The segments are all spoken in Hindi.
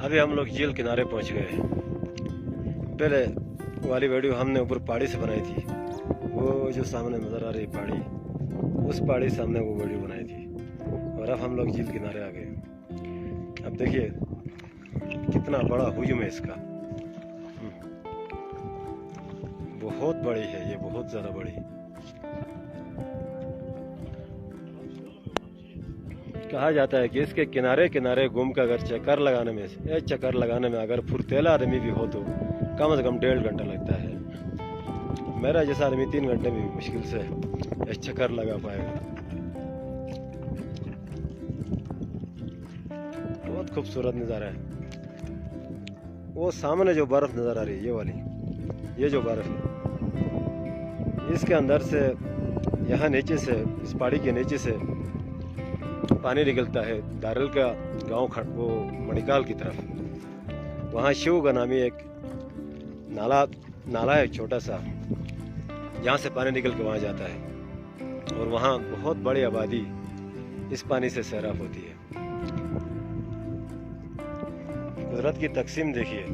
अभी हम लोग झील किनारे पहुंच गए हैं। पहले वाली वीडियो हमने ऊपर पहाड़ी से बनाई थी, वो जो सामने नज़र आ रही पहाड़ी, उस पहाड़ी से हमने वो वीडियो बनाई थी। और अब हम लोग झील किनारे आ गए। अब देखिए कितना बड़ा हुजूम है इसका। बहुत बड़ी है ये, बहुत ज़्यादा बड़ी। कहा जाता है कि इसके किनारे किनारे घूमकर अगर चक्कर लगाने में अगर फुर्तीला आदमी भी हो तो कम से कम 1.5 घंटा लगता है। मेरा जैसा आदमी 3 घंटे में मुश्किल से एक चक्कर लगा पाएगा। बहुत खूबसूरत नज़ारा है। वो सामने जो बर्फ नज़र आ रही है, ये वाली, ये जो बर्फ है, इसके अंदर से यहाँ नीचे से, इस पहाड़ी के नीचे से पानी निकलता है दारल का गांव वो मणिकाल की तरफ। वहाँ शिवगा नामी एक नाला है छोटा सा, जहाँ से पानी निकल के वहाँ जाता है। और वहाँ बहुत बड़ी आबादी इस पानी से सैराब होती है। कुदरत की तकसीम देखिए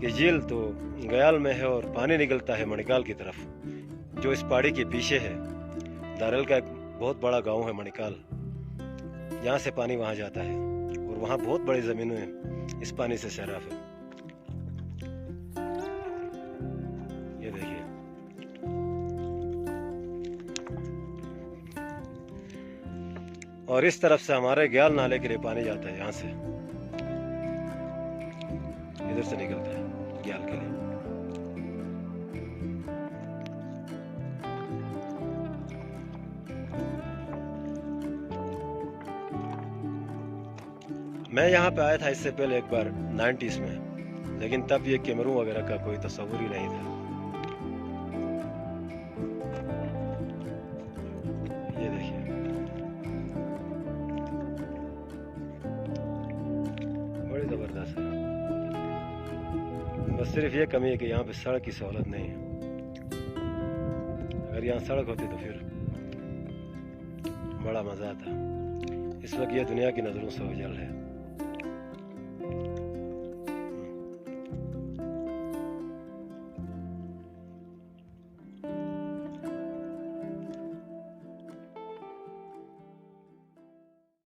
कि झील तो गयाल में है और पानी निकलता है मणिकाल की तरफ, जो इस पहाड़ी के पीछे है। दारल का एक बहुत बड़ा गांव है मणिकाल, यहाँ से पानी वहाँ जाता है और वहाँ बहुत बड़ी ज़मीनें हैं, इस पानी से सैराब है। ये देखिए, और इस तरफ से हमारे ग्याल नाले के लिए पानी जाता है, यहाँ से इधर से निकलता है ग्याल के लिए। मैं यहाँ पे आया था इससे पहले एक बार 90s में, लेकिन तब ये कैमरों वगैरह का कोई तस्वुर ही नहीं था। ये देखिए, बड़ी जबरदस्त है। बस सिर्फ ये कमी है कि यहाँ पे सड़क की सहूलत नहीं है। अगर यहाँ सड़क होती तो फिर बड़ा मजा आता। इस वक्त ये दुनिया की नजरों से ओझल है।